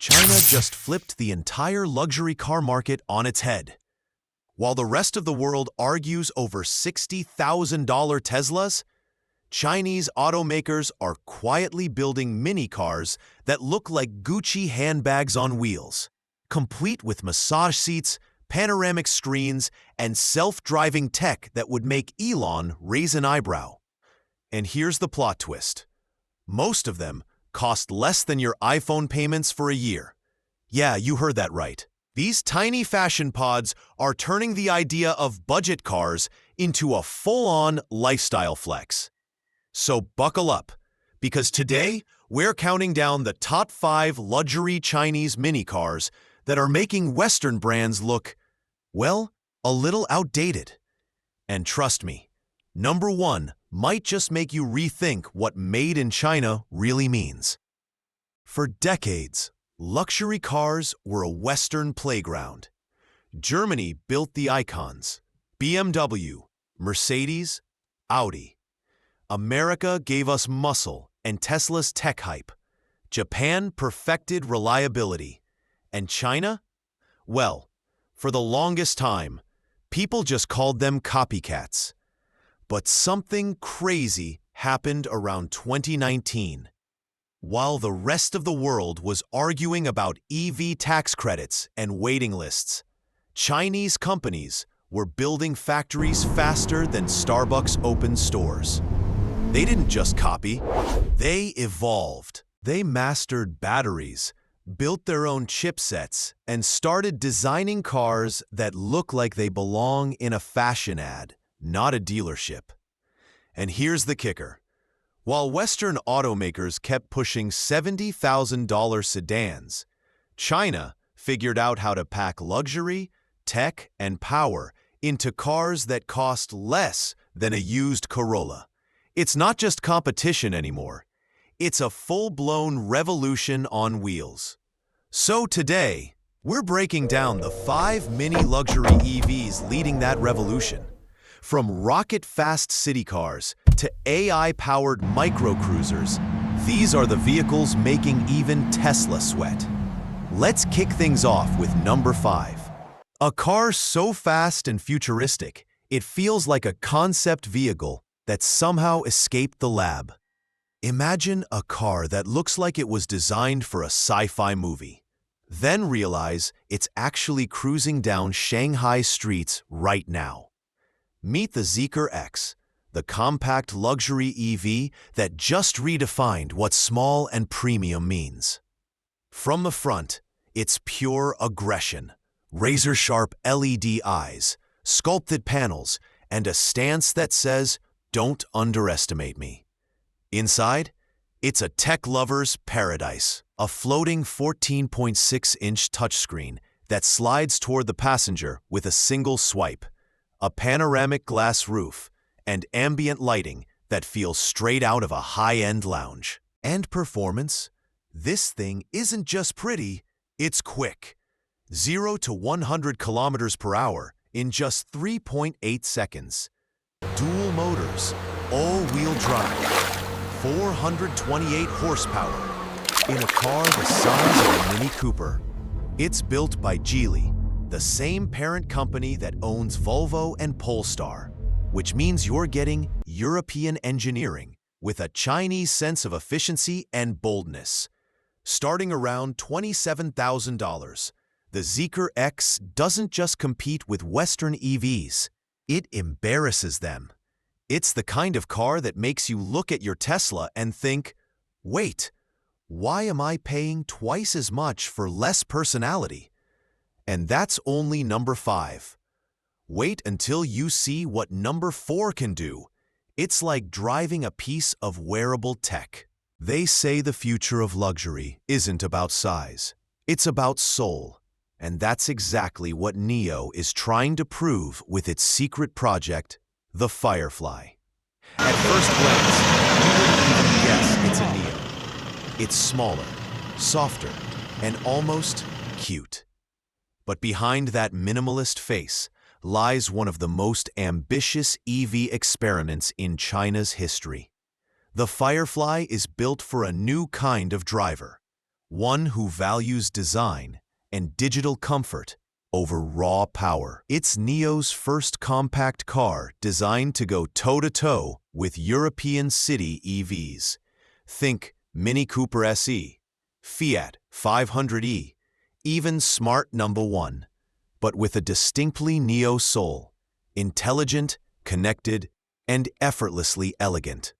China just flipped the entire luxury car market on its head. While the rest of the world argues over $60,000 Teslas, Chinese automakers are quietly building mini cars that look like Gucci handbags on wheels, complete with massage seats, panoramic screens, and self-driving tech that would make Elon raise an eyebrow. And here's the plot twist. Most of them cost less than your iPhone payments for a year. Yeah, you heard that right. These tiny fashion pods are turning the idea of budget cars into a full-on lifestyle flex. So buckle up, because today we're counting down the top 5 luxury Chinese mini cars that are making Western brands look, well, a little outdated. And trust me, number 1 might just make you rethink what made in China really means. For decades, luxury cars were a Western playground. Germany built the icons: BMW, Mercedes, Audi. America gave us muscle and Tesla's tech hype. Japan perfected reliability. And China? Well, for the longest time, people just called them copycats. But something crazy happened around 2019. While the rest of the world was arguing about EV tax credits and waiting lists, Chinese companies were building factories faster than Starbucks opened stores. They didn't just copy, they evolved. They mastered batteries, built their own chipsets, and started designing cars that look like they belong in a fashion ad, not a dealership. And here's the kicker. While Western automakers kept pushing $70,000 sedans, China figured out how to pack luxury, tech, and power into cars that cost less than a used Corolla. It's not just competition anymore. It's a full-blown revolution on wheels. So today, we're breaking down the 5 mini luxury EVs leading that revolution. From rocket-fast city cars to AI-powered microcruisers, these are the vehicles making even Tesla sweat. Let's kick things off with number 5. A car so fast and futuristic, it feels like a concept vehicle that somehow escaped the lab. Imagine a car that looks like it was designed for a sci-fi movie. Then realize it's actually cruising down Shanghai streets right now. Meet the Zeekr X, the compact luxury EV that just redefined what small and premium means. From the front, it's pure aggression. Razor-sharp LED eyes, sculpted panels, and a stance that says, "Don't underestimate me." Inside, it's a tech lover's paradise. A floating 14.6-inch touchscreen that slides toward the passenger with a single swipe, a panoramic glass roof, and ambient lighting that feels straight out of a high-end lounge. And performance? This thing isn't just pretty, it's quick. 0 to 100 kilometers per hour in just 3.8 seconds. Dual motors, all-wheel drive, 428 horsepower, in a car the size of a Mini Cooper. It's built by Geely, the same parent company that owns Volvo and Polestar, which means you're getting European engineering with a Chinese sense of efficiency and boldness. Starting around $27,000, the Zeekr X doesn't just compete with Western EVs, it embarrasses them. It's the kind of car that makes you look at your Tesla and think, wait, why am I paying twice as much for less personality? And that's only number 5. Wait until you see what number 4 can do. It's like driving a piece of wearable tech. They say the future of luxury isn't about size, it's about soul. And that's exactly what NIO is trying to prove with its secret project, the Firefly. At first glance, you wouldn't even guess it's a NIO. It's smaller, softer, and almost cute. But behind that minimalist face lies one of the most ambitious EV experiments in China's history. The Firefly is built for a new kind of driver, one who values design and digital comfort over raw power. It's NIO's first compact car designed to go toe-to-toe with European city EVs. Think Mini Cooper SE, Fiat 500e, even Smart Number 1, but with a distinctly NIO soul, intelligent, connected, and effortlessly elegant.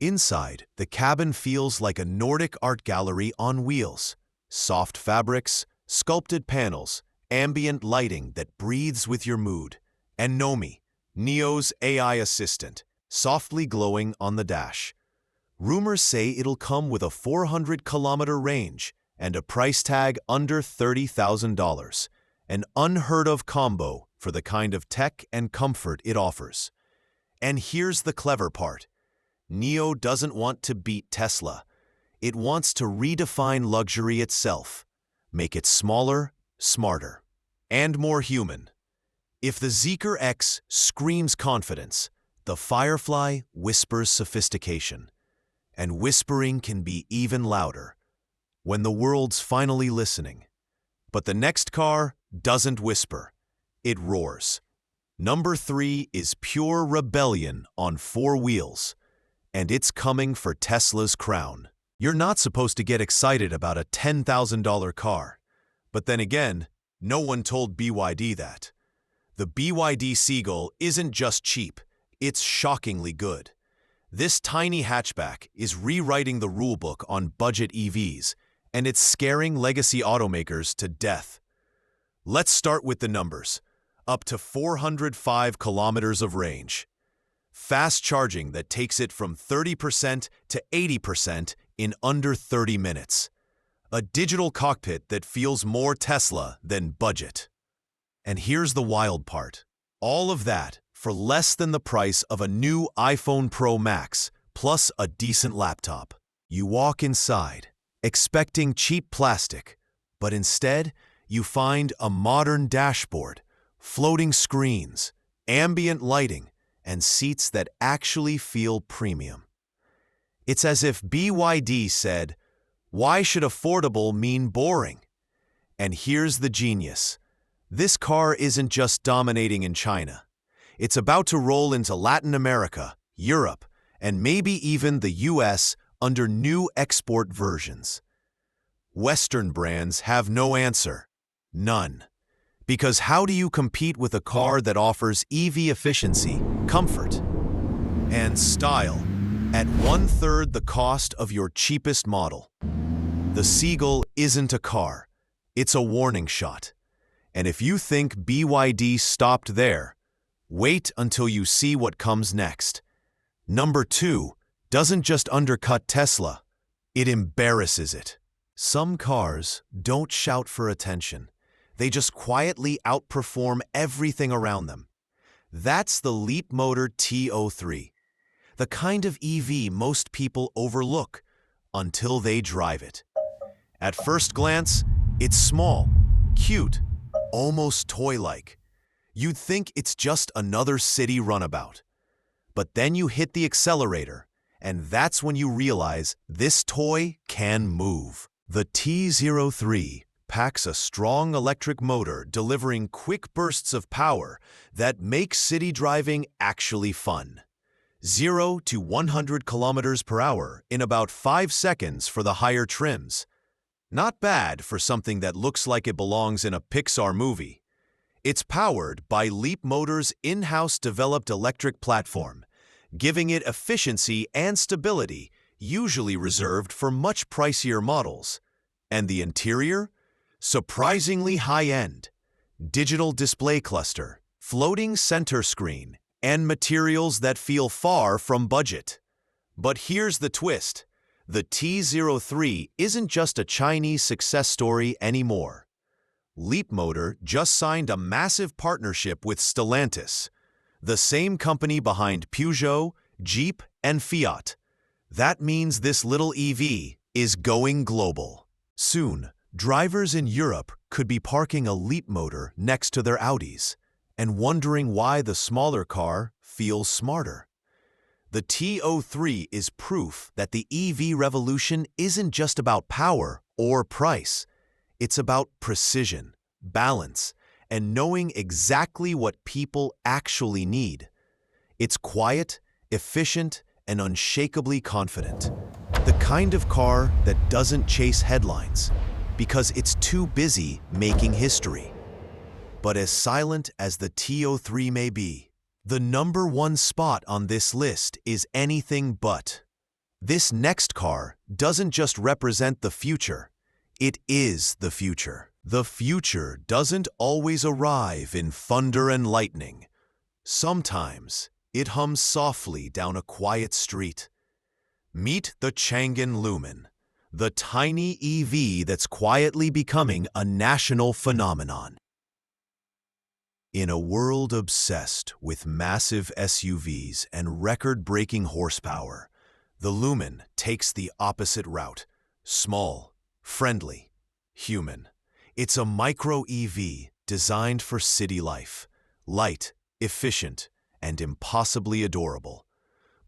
Inside, the cabin feels like a Nordic art gallery on wheels. Soft fabrics, sculpted panels, ambient lighting that breathes with your mood. And Nomi, NIO's AI assistant, softly glowing on the dash. Rumors say it'll come with a 400-kilometer range and a price tag under $30,000, an unheard-of combo for the kind of tech and comfort it offers. And here's the clever part. NIO doesn't want to beat Tesla. It wants to redefine luxury itself, make it smaller, smarter, and more human. If the Zeekr X screams confidence, the Firefly whispers sophistication. And whispering can be even louder when the world's finally listening. But the next car doesn't whisper, it roars. Number 3 is pure rebellion on 4 wheels, and it's coming for Tesla's crown. You're not supposed to get excited about a $10,000 car, but then again, no one told BYD that. The BYD Seagull isn't just cheap, it's shockingly good. This tiny hatchback is rewriting the rulebook on budget EVs, and it's scaring legacy automakers to death. Let's start with the numbers. Up to 405 kilometers of range. Fast charging that takes it from 30% to 80% in under 30 minutes. A digital cockpit that feels more Tesla than budget. And here's the wild part. All of that for less than the price of a new iPhone Pro Max, plus a decent laptop. You walk inside, expecting cheap plastic, but instead, you find a modern dashboard, floating screens, ambient lighting, and seats that actually feel premium. It's as if BYD said, "Why should affordable mean boring?" And here's the genius. This car isn't just dominating in China. It's about to roll into Latin America, Europe, and maybe even the US under new export versions. Western brands have no answer. None. Because how do you compete with a car that offers EV efficiency, comfort, and style at 1/3 the cost of your cheapest model? The Seagull isn't a car. It's a warning shot. And if you think BYD stopped there, wait until you see what comes next. Number 2 doesn't just undercut Tesla, it embarrasses it. Some cars don't shout for attention. They just quietly outperform everything around them. That's the Leapmotor T03, the kind of EV most people overlook until they drive it. At first glance, it's small, cute, almost toy-like. You'd think it's just another city runabout. But then you hit the accelerator, and that's when you realize this toy can move. The T03 packs a strong electric motor delivering quick bursts of power that make city driving actually fun. 0 to 100 kilometers per hour in about 5 seconds for the higher trims. Not bad for something that looks like it belongs in a Pixar movie. It's powered by Leapmotor's in-house developed electric platform, giving it efficiency and stability usually reserved for much pricier models. And the interior? Surprisingly high-end. Digital display cluster, floating center screen, and materials that feel far from budget. But here's the twist. The T03 isn't just a Chinese success story anymore. Leapmotor just signed a massive partnership with Stellantis, the same company behind Peugeot, Jeep, and Fiat. That means this little EV is going global. Soon, drivers in Europe could be parking a Leapmotor next to their Audis and wondering why the smaller car feels smarter. The T03 is proof that the EV revolution isn't just about power or price. It's about precision, balance, and knowing exactly what people actually need. It's quiet, efficient, and unshakably confident. The kind of car that doesn't chase headlines because it's too busy making history. But as silent as the T03 may be, the number one spot on this list is anything but. This next car doesn't just represent the future, it is the future. The future doesn't always arrive in thunder and lightning. Sometimes it hums softly down a quiet street. Meet the Changan Lumin, the tiny EV that's quietly becoming a national phenomenon. In a world obsessed with massive SUVs and record-breaking horsepower, the Lumin takes the opposite route. Small, friendly, human. It's a micro-EV designed for city life. Light, efficient, and impossibly adorable.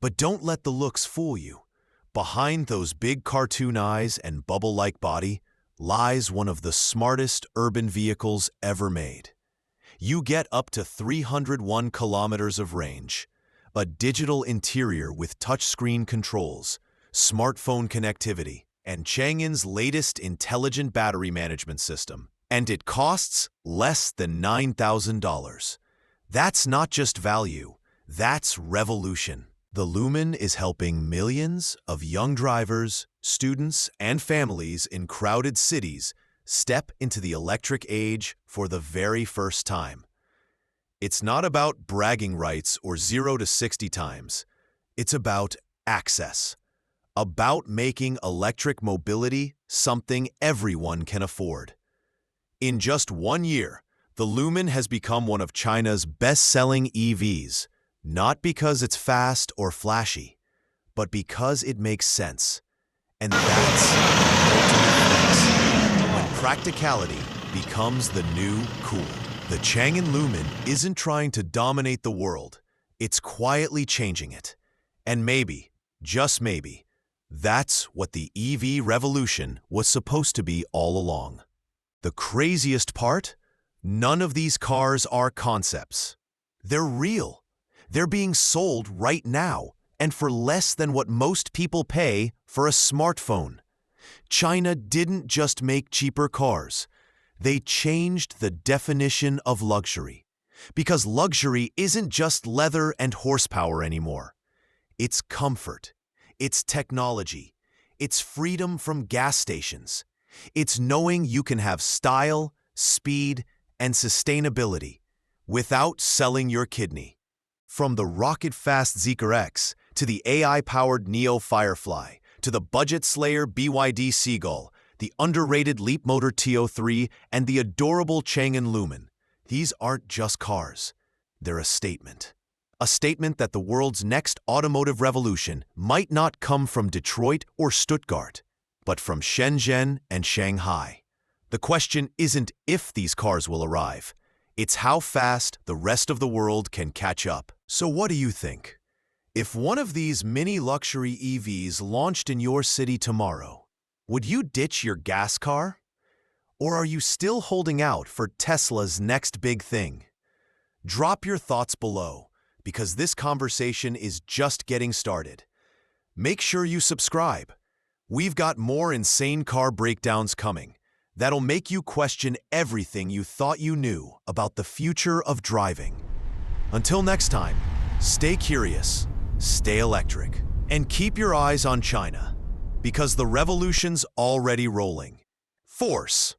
But don't let the looks fool you. Behind those big cartoon eyes and bubble-like body lies one of the smartest urban vehicles ever made. You get up to 301 kilometers of range, a digital interior with touchscreen controls, smartphone connectivity, and Changan's latest intelligent battery management system. And it costs less than $9,000. That's not just value, that's revolution. The Lumin is helping millions of young drivers, students, and families in crowded cities step into the electric age for the very first time. It's not about bragging rights or 0 to 60 times. It's about access. About making electric mobility something everyone can afford. In just 1 year, the Lumin has become one of China's best-selling EVs, not because it's fast or flashy, but because it makes sense. And that's ultimate when practicality becomes the new cool. The Changan Lumin isn't trying to dominate the world, it's quietly changing it. And maybe, just maybe, that's what the EV revolution was supposed to be all along. The craziest part? None of these cars are concepts. They're real. They're being sold right now, and for less than what most people pay for a smartphone. China didn't just make cheaper cars. They changed the definition of luxury. Because luxury isn't just leather and horsepower anymore. It's comfort. It's technology. It's freedom from gas stations. It's knowing you can have style, speed, and sustainability without selling your kidney. From the rocket-fast Zeekr X to the AI-powered NIO Firefly to the budget-slayer BYD Seagull, the underrated Leapmotor T03, and the adorable Changan Lumin, these aren't just cars. They're a statement. A statement that the world's next automotive revolution might not come from Detroit or Stuttgart, but from Shenzhen and Shanghai. The question isn't if these cars will arrive. It's how fast the rest of the world can catch up. So what do you think? If one of these mini luxury EVs launched in your city tomorrow, would you ditch your gas car? Or are you still holding out for Tesla's next big thing? Drop your thoughts below, because this conversation is just getting started. Make sure you subscribe. We've got more insane car breakdowns coming that'll make you question everything you thought you knew about the future of driving. Until next time, stay curious, stay electric, and keep your eyes on China, because the revolution's already rolling. Force.